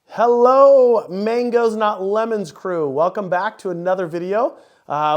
Hello, Mangoes Not Lemons crew. Welcome back to another video.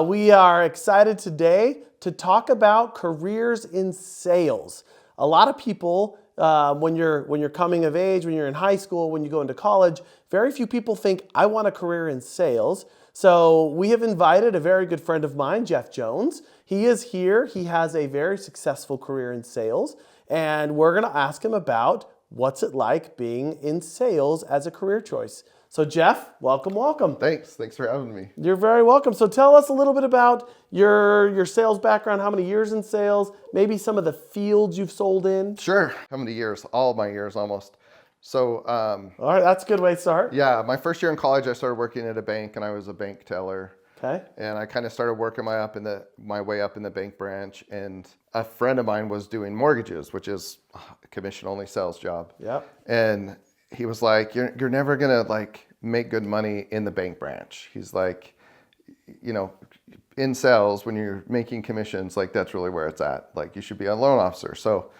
We are excited today to talk about careers in sales. A lot of people, when you're coming of age, when you're in high school, when you go into college, very few people think, I want a career in sales. So we have invited a very good friend of mine, Jeff Jones. He is here. He has a very successful career in sales, and we're going to ask him about what's it like being in sales as a career choice. So Jeff, welcome. Thanks for having me. You're very welcome. So tell us a little bit about your sales background, how many years in sales, maybe some of the fields you've sold in. Sure. How many years? All of my years almost. So, all right, that's a good way to start. yeah, my first year in college, I started working at a bank and I was a bank teller. Okay. And I kind of started working my way up in the bank branch. And a friend of mine was doing mortgages, which is a commission-only sales job. Yep. And he was like, "You're never gonna like make good money in the bank branch." He's like, in sales, when you're making commissions, like that's really where it's at. Like you should be a loan officer. So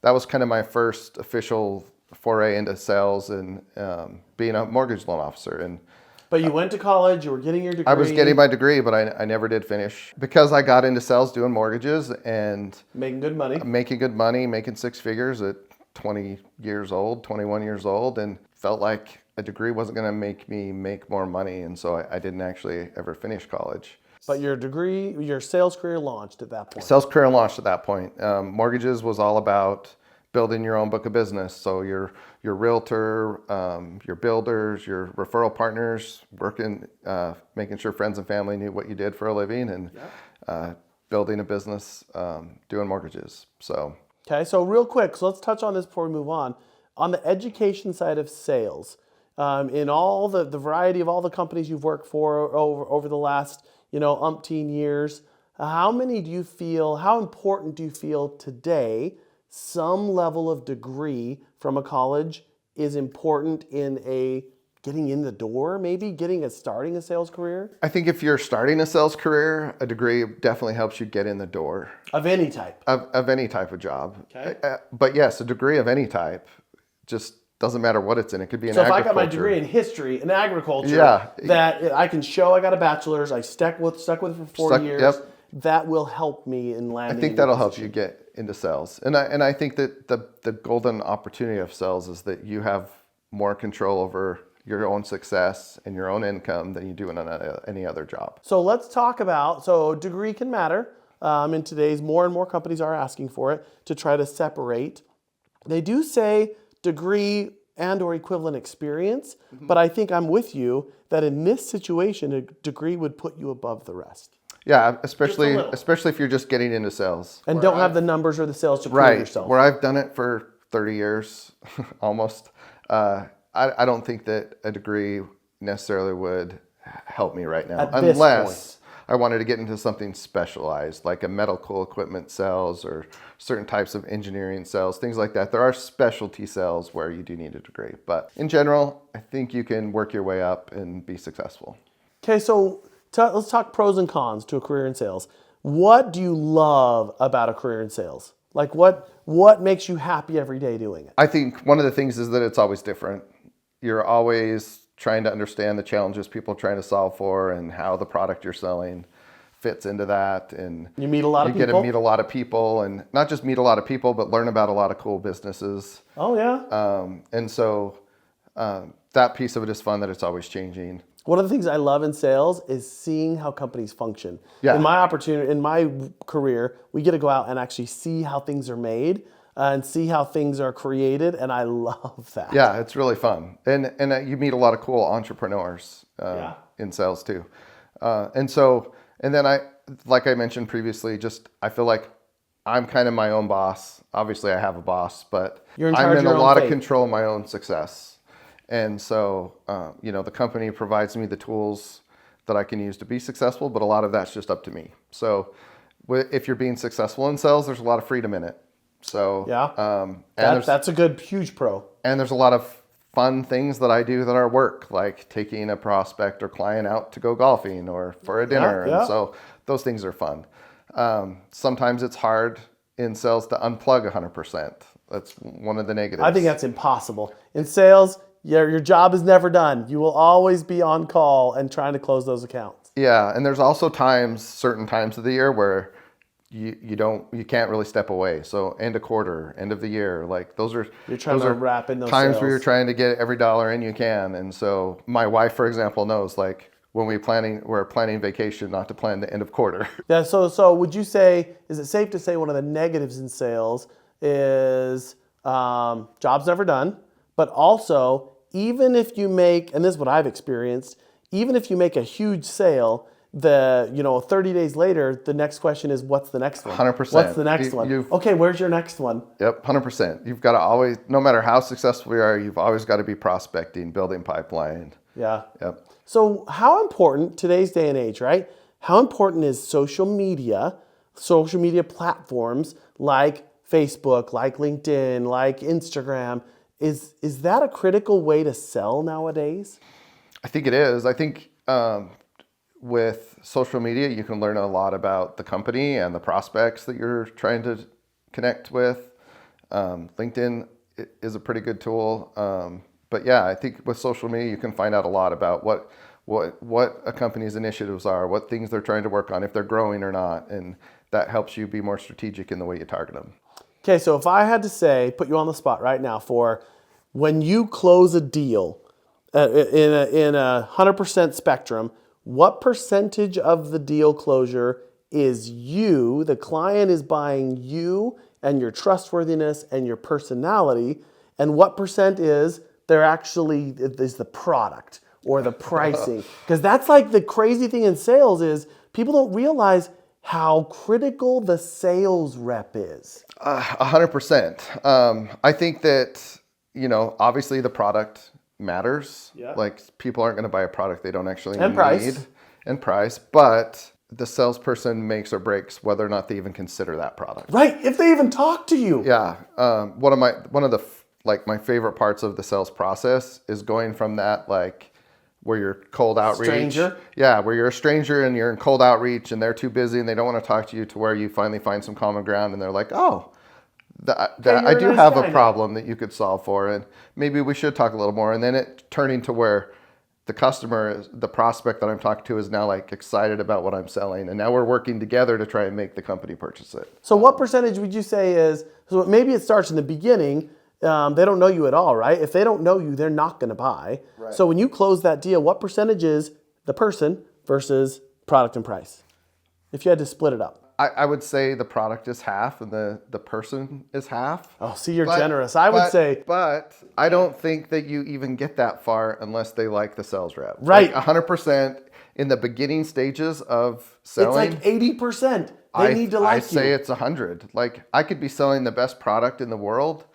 that was kind of my first official foray into sales and being a mortgage loan officer. But you went to college, you were getting your degree. I was getting my degree, but I never did finish because I got into sales doing mortgages and making good money, making six figures at 20 years old, 21 years old, and felt like a degree wasn't going to make me make more money. And so I didn't actually ever finish college. But your sales career launched at that point. Sales career launched at that point. Mortgages was all about building your own book of business. So your realtor, your builders, your referral partners, working, making sure friends and family knew what you did for a living, and building a business, doing mortgages. So okay, so real quick, so let's touch on this before we move on. On the education side of sales, in all the variety of all the companies you've worked for over the last umpteen years, how important do you feel today some level of degree from a college is important in getting in the door, maybe starting a sales career? I think if you're starting a sales career, a degree definitely helps you get in the door. Of any type? Of any type of job. Okay. But yes, a degree of any type, just doesn't matter what it's in. It could be in agriculture. So if I got my degree in history and agriculture, yeah, that I can show I got a bachelor's, I stuck with it for 4 years, yep. That will help me in landing. I think that'll help you get into sales. And I think that the golden opportunity of sales is that you have more control over your own success and your own income than you do in any other job. So let's talk about, degree can matter. In today's, more and more companies are asking for it to try to separate. They do say degree and or equivalent experience, but I think I'm with you that in this situation, a degree would put you above the rest. Yeah, especially if you're just getting into sales. And don't have the numbers or the sales to prove yourself. Where I've done it for 30 years, almost, I don't think that a degree necessarily would help me right now. Unless I wanted to get into something specialized, like a medical equipment sales or certain types of engineering sales, things like that. There are specialty sales where you do need a degree. But in general, I think you can work your way up and be successful. Okay, so let's talk pros and cons to a career in sales. What do you love about a career in sales? Like what makes you happy every day doing it? I think one of the things is that it's always different. You're always trying to understand the challenges people are trying to solve for and how the product you're selling fits into that. And you meet a lot of people. You get to meet a lot of people, and not just meet a lot of people, but learn about a lot of cool businesses. Oh yeah. And so that piece of it is fun, that it's always changing. One of the things I love in sales is seeing how companies function. Yeah. In my career, we get to go out and actually see how things are made and see how things are created, and I love that. Yeah, it's really fun. And you meet a lot of cool entrepreneurs in sales too. And then like I mentioned previously, I feel like I'm kind of my own boss. Obviously I have a boss, but I'm in a lot of control of my own success. And so, the company provides me the tools that I can use to be successful, but a lot of that's just up to me. So if you're being successful in sales, there's a lot of freedom in it. So that's a huge pro. And there's a lot of fun things that I do that are work, like taking a prospect or client out to go golfing or for a dinner. And so those things are fun. Sometimes it's hard in sales to unplug 100%. That's one of the negatives. I think that's impossible. In sales, your job is never done. You will always be on call and trying to close those accounts. Yeah, and there's also certain times of the year where you can't really step away. So end of quarter, end of the year, like those are wrap in those times sales. where you're trying to get every dollar in you can. And so my wife, for example, knows like when we're planning vacation, not to plan the end of quarter. Yeah. So would you say, is it safe to say one of the negatives in sales is job's never done, but also even if you make, and this is what I've experienced, even if you make a huge sale, 30 days later, the next question is, what's the next one? 100%. What's the next one? Okay, where's your next one? Yep, 100%. You've got to always, no matter how successful you are, you've always got to be prospecting, building pipeline. Yeah. Yep. So how important, today's day and age, right? How important is social media platforms like Facebook, like LinkedIn, like Instagram? Is that a critical way to sell nowadays? I think it is. I think with social media, you can learn a lot about the company and the prospects that you're trying to connect with. LinkedIn is a pretty good tool. But yeah, I think with social media, you can find out a lot about what a company's initiatives are, what things they're trying to work on, if they're growing or not. And that helps you be more strategic in the way you target them. Okay, so if I had to say, put you on the spot right now for when you close a deal in a 100% spectrum, what percentage of the deal closure is you, the client is buying you and your trustworthiness and your personality, and what percent is the product or the pricing? Because that's like the crazy thing in sales is people don't realize how critical the sales rep is. 100%. I think that, obviously the product matters. Yeah. Like people aren't going to buy a product they don't actually And need. price. And price. But the salesperson makes or breaks whether or not they even consider that product. Right. If they even talk to you. Yeah. One of the my favorite parts of the sales process is going from that, like where you're cold outreach. Stranger. Yeah. Where you're a stranger and you're in cold outreach and they're too busy and they don't want to talk to you, to where you finally find some common ground and they're like, oh, I do have a problem that you could solve for, and maybe we should talk a little more. And then it turning to where the customer, the prospect that I'm talking to, is now like excited about what I'm selling, and now we're working together to try and make the company purchase it. So what percentage would you say is, so maybe it starts in the beginning, they don't know you at all, right? If they don't know you, they're not going to buy. Right. So when you close that deal, what percentage is the person versus product and price? If you had to split it up. I would say the product is half and the person is half. Oh, see, you're generous. I would say. But I don't think that you even get that far unless they like the sales rep. Right. Like 100% in the beginning stages of selling. It's like 80%. They need to like you. I say it's 100. Like I could be selling the best product in the world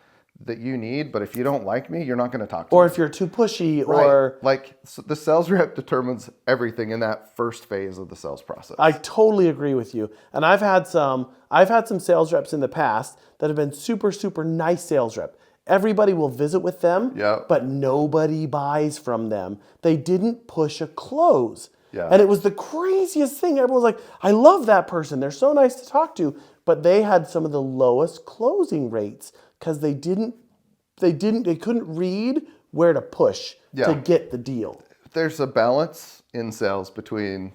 that you need, but if you don't like me, you're not going to talk to me. Or if you're too pushy, right. or like the sales rep determines everything in that first phase of the sales process. I totally agree with you. And I've had some sales reps in the past that have been super, super nice sales rep. Everybody will visit with them, but nobody buys from them. They didn't push a close. Yeah. And it was the craziest thing. Everyone was like, I love that person. They're so nice to talk to. But they had some of the lowest closing rates because they couldn't read where to push to get the deal. There's a balance in sales between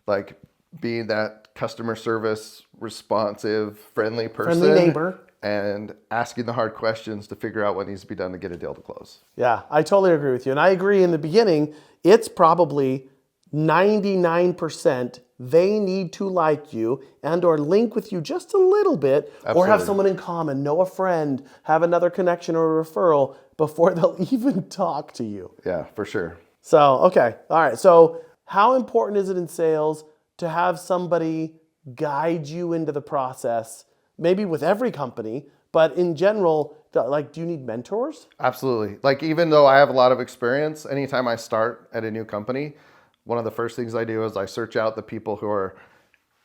like being that customer service, responsive, friendly person. Friendly neighbor. And asking the hard questions to figure out what needs to be done to get a deal to close. Yeah, I totally agree with you. And I agree in the beginning, it's probably 99% they need to like you and or link with you just a little bit. Absolutely. Or have someone in common, know a friend, have another connection or a referral before they'll even talk to you. Yeah, for sure. So, okay. All right. So how important is it in sales to have somebody guide you into the process, maybe with every company, but in general, like, do you need mentors? Absolutely. Like, even though I have a lot of experience, anytime I start at a new company, one of the first things I do is I search out the people who are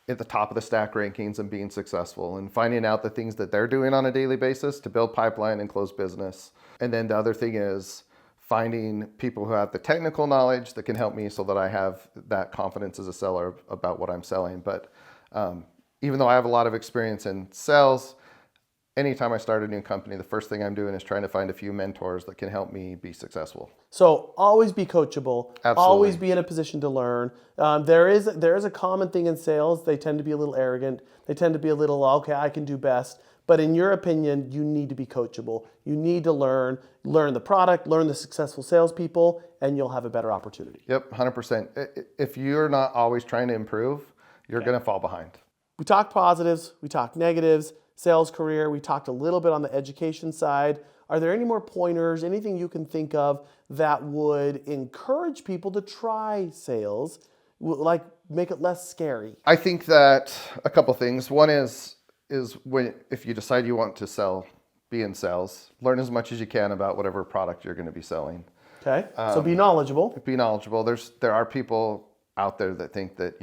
at the top of the stack rankings and being successful and finding out the things that they're doing on a daily basis to build pipeline and close business. And then the other thing is finding people who have the technical knowledge that can help me so that I have that confidence as a seller about what I'm selling. But even though I have a lot of experience in sales, anytime I start a new company, the first thing I'm doing is trying to find a few mentors that can help me be successful. So always be coachable. Absolutely. Always be in a position to learn. There is a common thing in sales. They tend to be a little arrogant. They tend to be a little, okay, I can do best. But in your opinion, you need to be coachable. You need to learn the product, learn the successful salespeople, and you'll have a better opportunity. Yep, 100%. If you're not always trying to improve, you're going to fall behind. We talked positives, we talked negatives, sales career, we talked a little bit on the education side. Are there any more pointers, anything you can think of that would encourage people to try sales, like make it less scary? I think that a couple things. One is if you decide you want to be in sales, learn as much as you can about whatever product you're going to be selling. Okay, so be knowledgeable. Be knowledgeable. There are people out there that think that,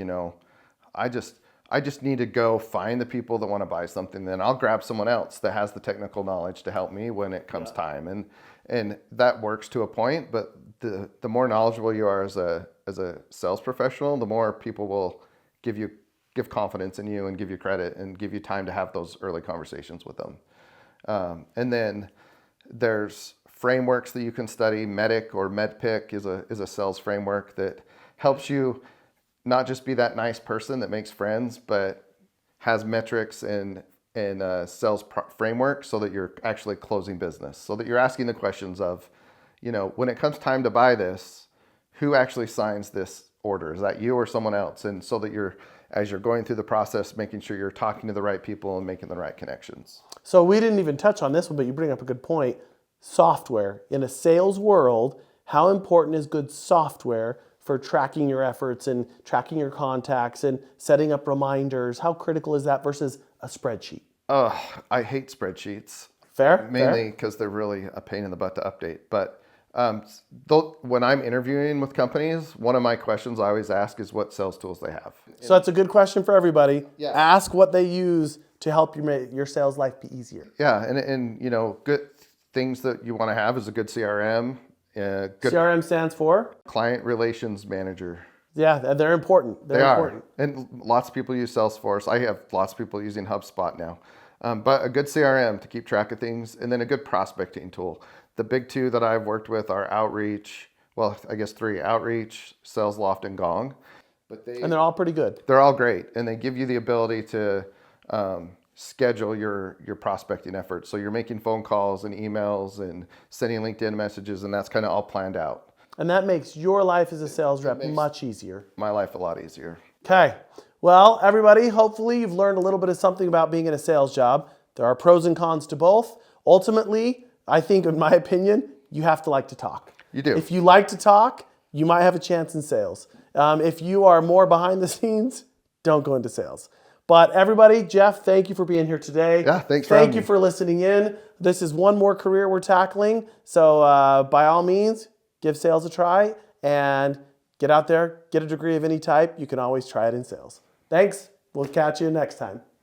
I just need to go find the people that want to buy something, then I'll grab someone else that has the technical knowledge to help me when it comes time. And that works to a point, but the more knowledgeable you are as a sales professional, the more people will give confidence in you and give you credit and give you time to have those early conversations with them. And then there's frameworks that you can study. MEDDIC or MEDPIC is a sales framework that helps you not just be that nice person that makes friends, but has metrics and sales framework so that you're actually closing business. So that you're asking the questions of, when it comes time to buy this, who actually signs this order? Is that you or someone else? And so that as you're going through the process, making sure you're talking to the right people and making the right connections. So we didn't even touch on this one, but you bring up a good point. Software. In a sales world, how important is good software for tracking your efforts and tracking your contacts and setting up reminders? How critical is that versus a spreadsheet? I hate spreadsheets. Fair? Mainly because they're really a pain in the butt to update. But when I'm interviewing with companies, one of my questions I always ask is what sales tools they have. So that's a good question for everybody. Yeah. Ask what they use to help your sales life be easier. Yeah, and good things that you want to have is a good CRM. Good CRM stands for? Client Relations Manager. Yeah, they're important. They are. And lots of people use Salesforce. I have lots of people using HubSpot now. But a good CRM to keep track of things, and then a good prospecting tool. The big two that I've worked with are Outreach, well, I guess three, Outreach, SalesLoft, and Gong. And they're all pretty good. They're all great, and they give you the ability to schedule your prospecting efforts. So you're making phone calls and emails and sending LinkedIn messages, and that's kind of all planned out. And that makes your life as a sales rep much easier. My life a lot easier. Okay. Well, everybody, hopefully you've learned a little bit of something about being in a sales job. There are pros and cons to both. Ultimately, I think, in my opinion, you have to like to talk. You do. If you like to talk, you might have a chance in sales. If you are more behind the scenes, don't go into sales. But everybody, Jeff, thank you for being here today. Yeah, thanks for having me. Thank you for listening in. This is one more career we're tackling. So by all means, give sales a try and get out there, get a degree of any type. You can always try it in sales. Thanks. We'll catch you next time.